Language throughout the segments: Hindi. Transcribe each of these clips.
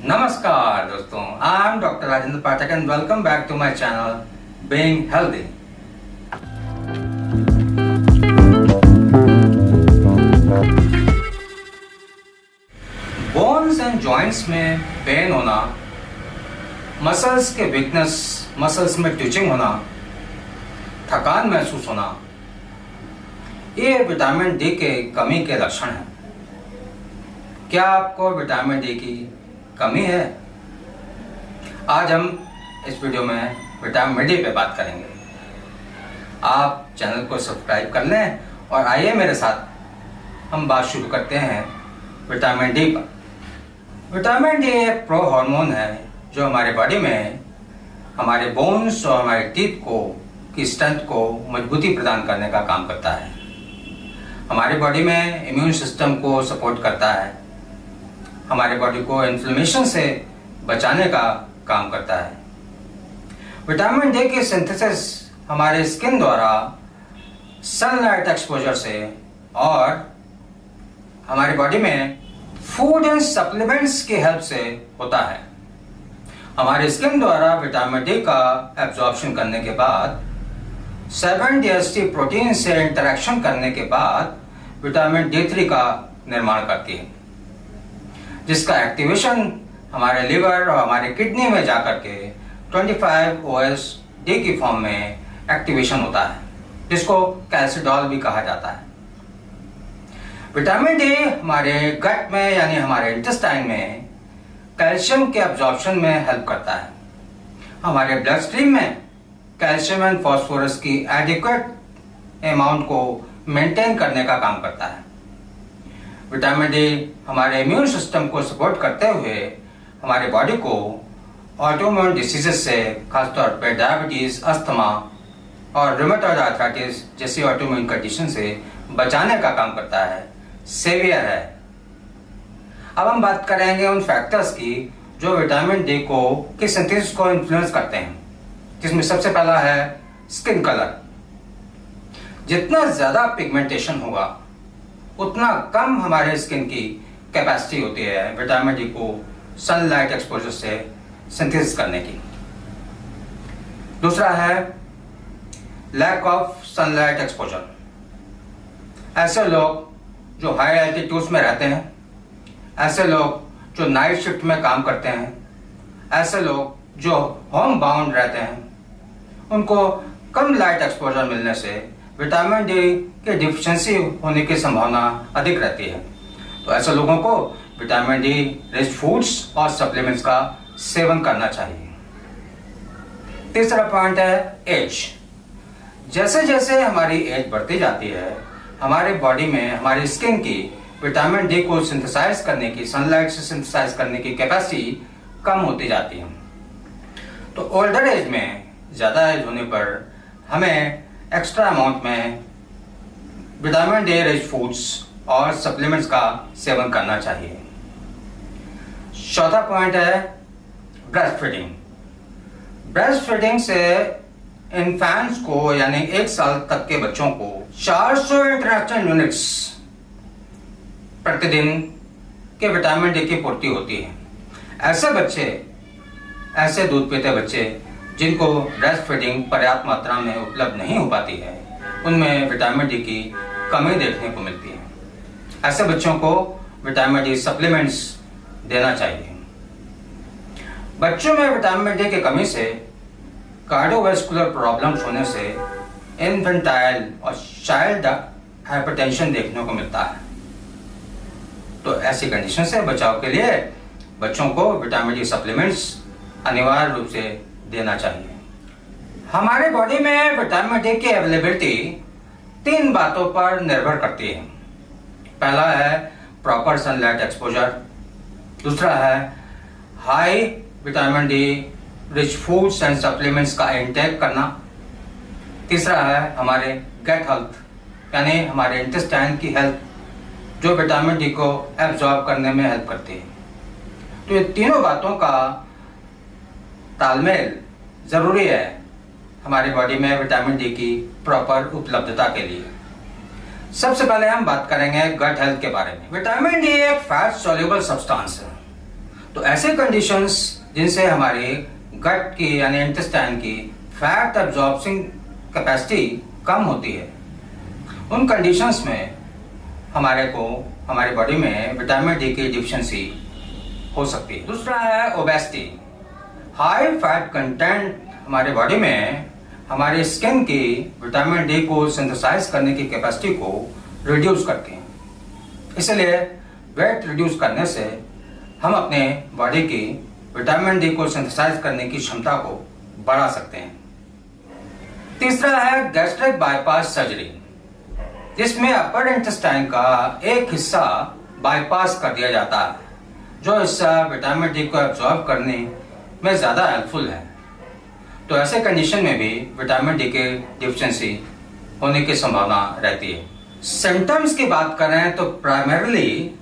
नमस्कार दोस्तों, I am doctor Rajendra Pathak and welcome back to my channel being healthy. Bones and joints में पेन होना, मसल्स के वीकनेस, मसल्स में ट्विचिंग होना, थकान महसूस होना, ये विटामिन डी के कमी के लक्षण हैं। क्या आपको विटामिन डी की कमी है? आज हम इस वीडियो में विटामिन डी पे बात करेंगे। आप चैनल को सब्सक्राइब कर लें और आइए मेरे साथ हम बात शुरू करते हैं विटामिन डी पर। विटामिन डी एक प्रो हार्मोन है जो हमारे बॉडी में हमारे बोन्स और हमारे टीथ को की स्ट्रेंथ को मजबूती प्रदान करने का काम करता है। हमारी बॉडी में इम्यून सिस्टम को सपोर्ट करता है, हमारे बॉडी को इन्फ्लेमेशन से बचाने का काम करता है। विटामिन डी की सिंथेसिस हमारे स्किन द्वारा सनलाइट एक्सपोजर से और हमारी बॉडी में फूड एंड सप्लीमेंट्स की हेल्प से होता है। हमारे स्किन द्वारा विटामिन डी का एब्जॉर्प्शन करने के बाद 7-DHT प्रोटीन से इंटरेक्शन करने के बाद विटामिन D3 का निर्माण करती है, जिसका एक्टिवेशन हमारे लिवर और हमारे किडनी में जाकर के 25-OH-D की फॉर्म में एक्टिवेशन होता है, जिसको कैल्सिडॉल भी कहा जाता है। विटामिन डी हमारे गट में यानी हमारे इंटेस्टाइन में कैल्शियम के एब्जॉर्प्शन में हेल्प करता है। हमारे ब्लड स्ट्रीम में कैल्शियम एंड फॉस्फोरस की एडिक्वेट अमाउंट को मेंटेन करने का काम करता है। विटामिन डी हमारे इम्यून सिस्टम को सपोर्ट करते हुए हमारे बॉडी को ऑटोइम्यून डिसीजेस से, खासतौर पर डायबिटीज, अस्थमा और रूमेटॉइड आर्थराइटिस जैसी ऑटोइम्यून कंडीशन से बचाने का काम करता है, सेवियर है। अब हम बात करेंगे उन फैक्टर्स की जो विटामिन डी को की सिंथेसिस को इन्फ्लुएंस करते हैं, जिसमें सबसे पहला है स्किन कलर। जितना ज्यादा पिगमेंटेशन होगा उतना कम हमारे स्किन की कैपेसिटी होती है विटामिन डी को सनलाइट एक्सपोजर से सिंथेसिस करने की। दूसरा है लैक ऑफ सनलाइट एक्सपोजर। ऐसे लोग जो हाई एल्टीट्यूड्स में रहते हैं, ऐसे लोग जो नाइट शिफ्ट में काम करते हैं, ऐसे लोग जो होम बाउंड रहते हैं, उनको कम लाइट एक्सपोजर मिलने से विटामिन डी की डिफिशिएंसी होने की संभावना अधिक रहती है। तो ऐसे लोगों को विटामिन डी रिच फूड्स और सप्लीमेंट्स का सेवन करना चाहिए। तीसरा पॉइंट है एज। जैसे जैसे हमारी एज बढ़ती जाती है, हमारे बॉडी में हमारी स्किन की विटामिन डी को सिंथेसाइज करने की, सनलाइट से सिंथेसाइज करने की कैपेसिटी कम होती जाती है। तो ओल्डर एज में, ज़्यादा एज होने पर हमें एक्स्ट्रा अमाउंट में विटामिन डी रिच फूड्स और सप्लीमेंट्स का सेवन करना चाहिए। चौथा पॉइंट है ब्रेस्ट फीडिंग। ब्रेस्ट फीडिंग से इन्फेंट्स को यानी 1 साल तक के बच्चों को 400 इंटरनेशनल यूनिट्स प्रतिदिन के विटामिन डी की पूर्ति होती है। ऐसे बच्चे, ऐसे दूध पीते बच्चे जिनको ब्रेस्ट फीडिंग पर्याप्त मात्रा में उपलब्ध नहीं हो पाती है, उनमें विटामिन डी की कमी देखने को मिलती है। ऐसे बच्चों को विटामिन डी सप्लीमेंट्स देना चाहिए। बच्चों में विटामिन डी की कमी से कार्डियोवैस्कुलर प्रॉब्लम्स होने से इन्फेंटाइल और चाइल्ड हाइपरटेंशन देखने को मिलता है। तो ऐसी कंडीशन से बचाव के लिए बच्चों को विटामिन डी सप्लीमेंट्स अनिवार्य रूप से देना चाहिए। हमारे बॉडी में विटामिन डी की अवेलेबिलिटी 3 बातों पर निर्भर करती है। पहला है प्रॉपर सनलाइट एक्सपोजर, दूसरा है high vitamin D rich foods and supplements का इंटेक करना, तीसरा है हमारे गट हेल्थ यानी हमारे इंटेस्टाइन की हेल्थ जो विटामिन डी को एब्जॉर्ब करने में हेल्प करती है। तो ये तीनों बातों का तालमेल जरूरी है हमारी बॉडी में विटामिन डी की प्रॉपर उपलब्धता के लिए। सबसे पहले हम बात करेंगे गट हेल्थ के बारे में। विटामिन डी एक फैट सॉल्युबल सब्सटेंस है, तो ऐसे कंडीशंस जिनसे हमारे गट की यानी इंटेस्टाइन की फैट एब्जॉर्बिंग कैपेसिटी कम होती है, उन कंडीशंस में हमारी बॉडी में विटामिन डी की डिफिशिएंसी हो सकती है। दूसरा है ओबेसिटी। हाई फैट कंटेंट हमारे बॉडी में हमारी स्किन की विटामिन डी को सिंथेसाइज करने की कैपेसिटी को रिड्यूस करती है। इसलिए वेट रिड्यूस करने से हम अपने बॉडी की विटामिन डी को सिंथेसाइज करने की क्षमता को बढ़ा सकते हैं। तीसरा है गैस्ट्रिक बाईपास सर्जरी, जिसमें अपर इंटेस्टाइन का एक हिस्सा बाईपास कर दिया जाता है, जो हिस्सा विटामिन डी को एब्जॉर्ब करने में ज़्यादा हेल्पफुल है। तो ऐसे कंडीशन में भी विटामिन डी की डिफिशिएंसी होने की संभावना रहती है। सिम्टम्स की बात करें तो प्राइमरीली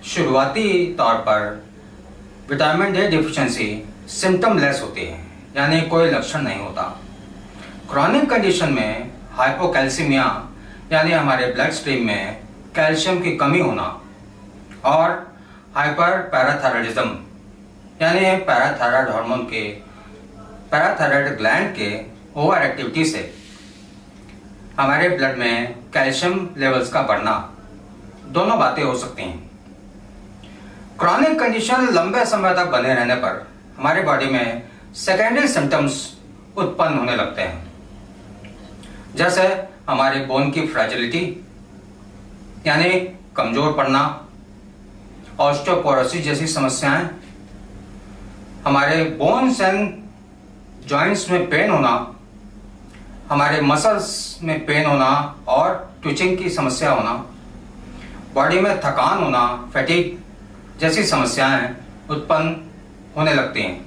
शुरुआती तौर पर vitamin D deficiency symptom less होती है, यानी कोई लक्षण नहीं होता। क्रॉनिक कंडीशन में हाइपोकैल्सीमिया यानी हमारे ब्लड स्ट्रीम में कैल्शियम की कमी होना और हाइपर पैराथायरॉयडिज्म यानी पैराथायरॉयड ग्लैंड के ओवर एक्टिविटी से हमारे ब्लड में कैल्शियम लेवल्स का बढ़ना, दोनों बातें हो सकती हैं। क्रॉनिक कंडीशन लंबे समय तक बने रहने पर हमारे बॉडी में सेकेंडरी सिम्टम्स उत्पन्न होने लगते हैं, जैसे हमारे बोन की फ्रैजिलिटी यानी कमजोर पड़ना, ऑस्टियोपोरोसिस जैसी समस्याएं, हमारे बोन्स एंड जॉइंट्स में पेन होना, हमारे मसल्स में पेन होना और ट्विचिंग की समस्या होना, बॉडी में थकान होना, फैटिग जैसी समस्याएं उत्पन्न होने लगती हैं।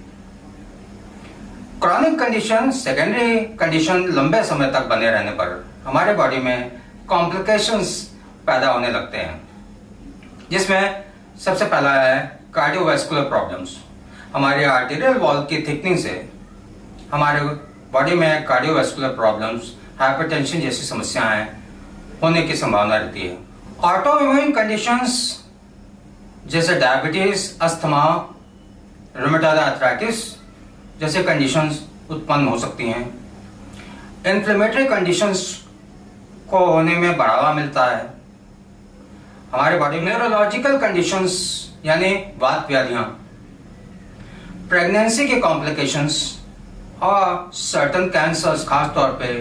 क्रॉनिक कंडीशन, सेकेंडरी कंडीशन लंबे समय तक बने रहने पर हमारे बॉडी में कॉम्प्लिकेशंस पैदा होने लगते हैं, जिसमें सबसे पहला है कार्डियोवैस्कुलर प्रॉब्लम्स। हमारे आर्टेरियल वॉल की थिकनिंग से हमारे बॉडी में कार्डियोवैस्कुलर प्रॉब्लम्स, हाइपरटेंशन जैसी समस्याएं होने की संभावना रहती है। ऑटो इम्यून कंडीशंस जैसे डायबिटीज, अस्थमा, रूमेटॉइड आर्थराइटिस जैसे कंडीशंस उत्पन्न हो सकती हैं। इन्फ्लेमेटरी कंडीशंस को होने में बढ़ावा मिलता है। हमारे बॉडी में न्यूरोलॉजिकल कंडीशंस यानी वात व्याधियां, प्रेगनेंसी के कॉम्प्लिकेशंस और सर्टन कैंसर्स, खास तौर पे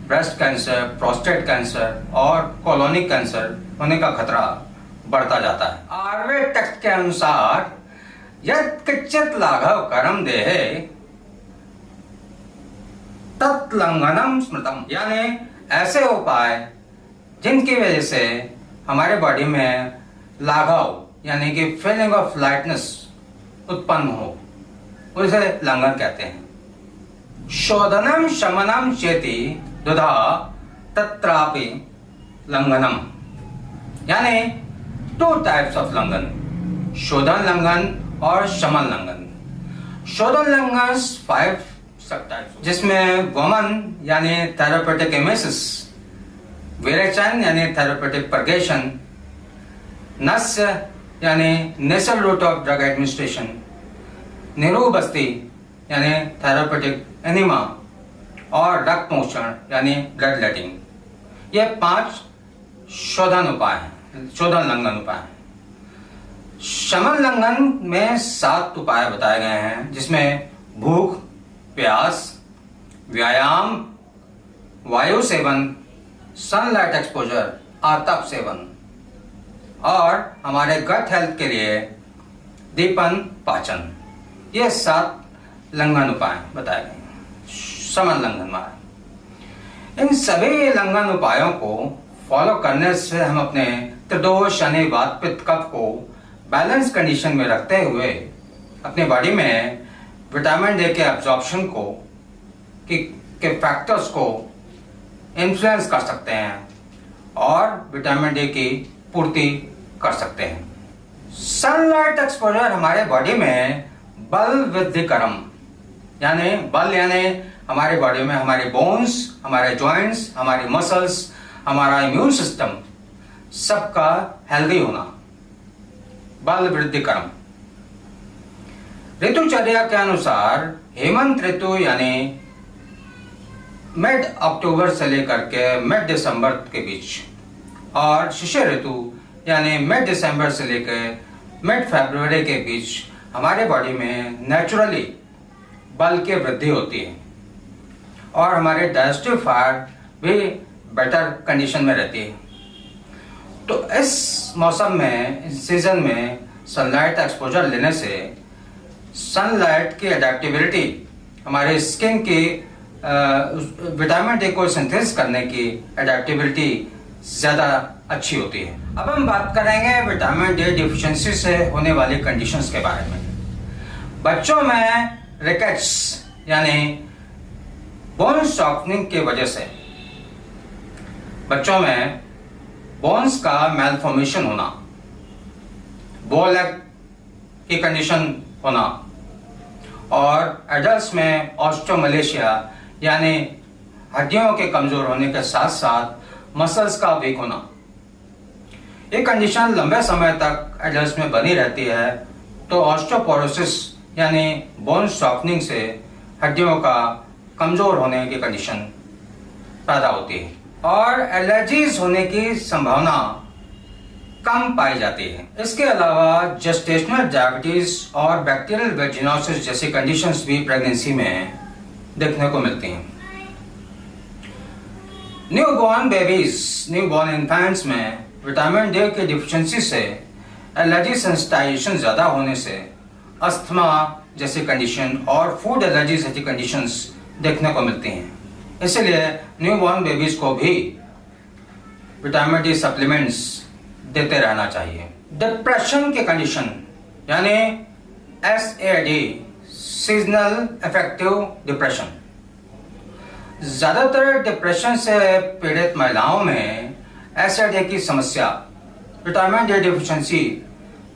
ब्रेस्ट कैंसर, प्रोस्टेट कैंसर और कोलोनिक कैंसर होने का खतरा बढ़ता जाता है। आर्वे टेक्स्ट के अनुसार यत् किंचित् लाघव कर्म देहे तत्लंघनम स्मृतम, यानी ऐसे उपाय जिनकी वजह से हमारे बॉडी में लाघव यानी कि फीलिंग ऑफ लाइटनेस उत्पन्न हो, उसे लंघन कहते हैं। शोधनम शमनम चेति दुधा तत्रापि लंघनम, यानी 2 टाइप्स ऑफ लंघन, शोधन लंघन और शमन लंघन। शोधन लंघन 5 सब टाइप्स, जिसमें वमन यानी थेरापेटिक एमेसिस, विरेचन यानी थेरापेटिक परगेशन, नस्य यानी नेसल रूट ऑफ ड्रग एडमिनिस्ट्रेशन, निरूबस्ती यानी थेरापेटिक एनिमा और रक्त मोचन यानी ब्लड लेटिंग। ये 5 शोधन उपाय हैं, शोधन लंघन उपाय हैं। शमन लंघन में 7 उपाय बताए गए हैं, जिसमें भूख, प्यास, व्यायाम, वायु सेवन, सनलाइट एक्सपोजर, आतप सेवन और हमारे गट हेल्थ के लिए दीपन, पाचन, ये 7 लंघन उपाय बताए गए हैं। शमन लंघन मार्ग, इन सभी लंघन उपायों को फॉलो करने से हम अपने त्रिदोष यानी वात पित्त कफ को बैलेंस कंडीशन में रखते हुए अपने बॉडी में विटामिन डी के एब्जॉर्प्शन को के फैक्टर्स को इन्फ्लुएंस कर सकते हैं और विटामिन डी की पूर्ति कर सकते हैं। सनलाइट एक्सपोजर हमारे बॉडी में बल वृद्धिकरम, यानी बल यानी हमारे बॉडी में हमारे बोन्स, हमारे जॉइंट्स, हमारी मसल्स, हमारा इम्यून सिस्टम सबका हेल्दी होना, बल वृद्धिकरम। ऋतुचर्या के अनुसार हेमंत ऋतु यानी मिड अक्टूबर से लेकर के मिड दिसंबर के बीच और शिशिर ऋतु यानी मिड दिसंबर से लेकर मिड फरवरी के बीच हमारे बॉडी में नेचुरली बल की वृद्धि होती है और हमारे डाइजेस्टिव फायर भी बेटर कंडीशन में रहती है। तो इस मौसम में, इस सीजन में सनलाइट एक्सपोजर लेने से सनलाइट की अडेप्टेबिलिटी, हमारे स्किन की विटामिन डी को सिंथेसिस करने की अडेप्टेबिलिटी ज़्यादा अच्छी होती है। अब हम बात करेंगे विटामिन डी डिफिशिएंसी से होने वाली कंडीशंस के बारे में। बच्चों में रिकेट्स यानी बोन सॉफ्टनिंग की वजह से बच्चों में बोन्स का मैलफॉर्मेशन होना, बो लेग की कंडीशन होना और एडल्ट्स में ऑस्टियोमलेशिया यानी हड्डियों के कमजोर होने के साथ साथ मसल्स का वीक होना। ये कंडीशन लंबे समय तक एडल्ट्स में बनी रहती है तो ऑस्टियोपोरोसिस यानी बोन सॉफ्टनिंग से हड्डियों का कमजोर होने की कंडीशन पैदा होती है और एलर्जीज होने की संभावना कम पाई जाती है। इसके अलावा जेस्टेशनल डायबिटीज और बैक्टीरियल वेजिनोसिस जैसी कंडीशंस भी प्रेगनेंसी में देखने को मिलती हैं। न्यूबॉर्न बेबीज, न्यूबॉर्न इन्फेंट्स में विटामिन डी की डिफिशिएंसी से एलर्जी सेंसिटाइजेशन ज़्यादा होने से अस्थमा जैसी कंडीशन और फूड एलर्जी जैसी कंडीशंस देखने को मिलती हैं। इसलिए न्यूबॉर्न बेबीज को भी विटामिन डी सप्लीमेंट्स देते रहना चाहिए। डिप्रेशन की कंडीशन यानी SAD, सीजनल अफेक्टिव डिप्रेशन, ज्यादातर डिप्रेशन से पीड़ित महिलाओं में SAD की समस्या विटामिन डी डिफिशिएंसी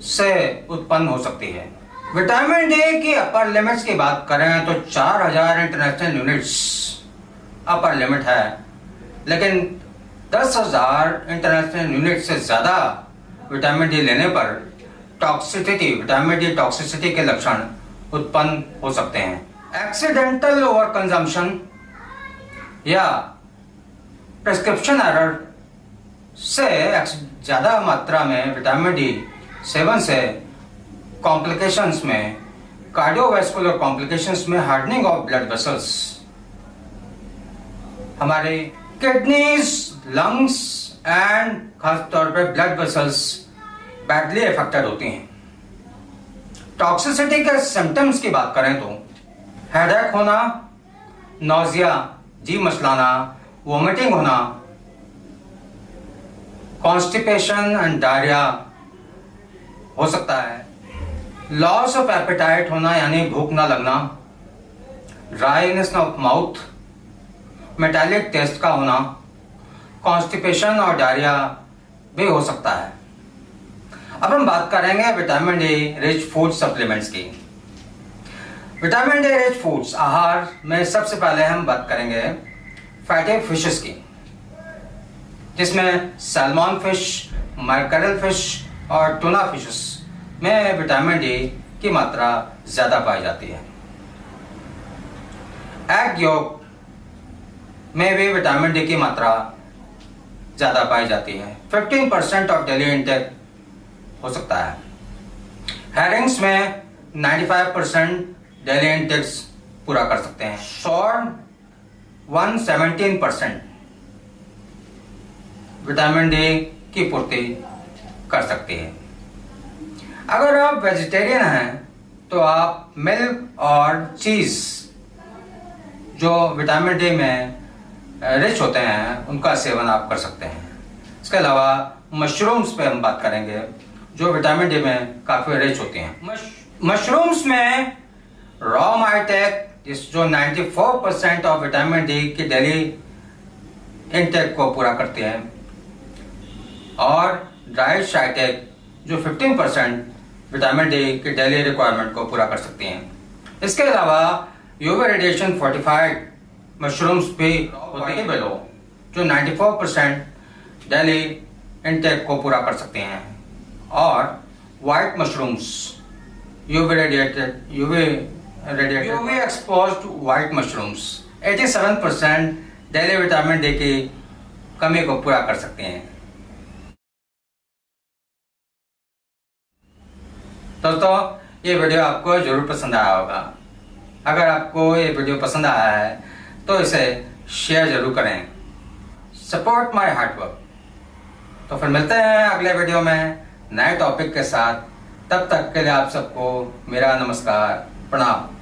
से उत्पन्न हो सकती है। विटामिन डी की अपर लिमिट्स की बात करें तो 4000 इंटरनेशनल यूनिट्स अपर लिमिट है, लेकिन 10,000 इंटरनेशनल यूनिट से ज़्यादा विटामिन डी लेने पर टॉक्सिसिटी, विटामिन डी टॉक्सिसिटी के लक्षण उत्पन्न हो सकते हैं। एक्सीडेंटल ओवर कंजम्पशन या प्रिस्क्रिप्शन एरर से ज़्यादा मात्रा में विटामिन डी सेवन से कॉम्प्लिकेशंस में, कार्डियोवैस्कुलर कॉम्प्लिकेशंस में हार्डनिंग ऑफ ब्लड वेसल्स, हमारे किडनीज, लंग्स एंड खासतौर पर ब्लड वेसल्स बैडली अफेक्टेड होती हैं। टॉक्सिसिटी के सिम्टम्स की बात करें तो हेडेक होना, नौजिया, जी मचलाना, वोमिटिंग होना, कॉन्स्टिपेशन एंड डायरिया हो सकता है, लॉस ऑफ एपेटाइट होना यानी भूख ना लगना, dryness of mouth, metallic taste का होना, कॉन्स्टिपेशन और डायरिया भी हो सकता है। अब हम बात करेंगे vitamin D rich food supplements की। विटामिन डी रिच फूड्स आहार में सबसे पहले हम बात करेंगे फैटी फिशेस की, जिसमें सैल्मन फिश, मैकेरल फिश और टूना फिशेस में विटामिन डी की मात्रा ज़्यादा पाई जाती है। एग योक में भी विटामिन डी की मात्रा ज़्यादा पाई जाती है। 15% ऑफ डेली इंटेक हो सकता है। हेरिंग्स में 95% डेली इंटेक्स पूरा कर सकते हैं। सॉर्ड 117% विटामिन डी की पूर्ति कर सकती है। अगर आप वेजिटेरियन हैं तो आप मिल्क और चीज़ जो विटामिन डी में रिच होते हैं उनका सेवन आप कर सकते हैं। इसके अलावा मशरूम्स पे हम बात करेंगे जो विटामिन डी में काफ़ी रिच होती हैं। मशरूम्स में रॉ माइटेक जो 94% ऑफ विटामिन डी की डेली इंटेक को पूरा करती है और ड्राइड शाइटेक जो 15% विटामिन डी की डेली रिक्वायरमेंट को पूरा कर सकती हैं। इसके अलावा यूवी रेडिएशन फोर्टिफाइड मशरूम्स भी होती है बेलो जो 94% डेली इंटेक को पूरा कर सकते हैं और white mushrooms UV exposed white mushrooms 87% daily vitamin D की कमी को पूरा कर सकते हैं। दोस्तों, ये वीडियो आपको जरूर पसंद आया होगा। अगर आपको ये वीडियो पसंद आया है तो इसे शेयर जरूर करें। Support my hard work. तो फिर मिलते हैं अगले वीडियो में नए टॉपिक के साथ। तब तक के लिए आप सबको मेरा नमस्कार, प्रणाम।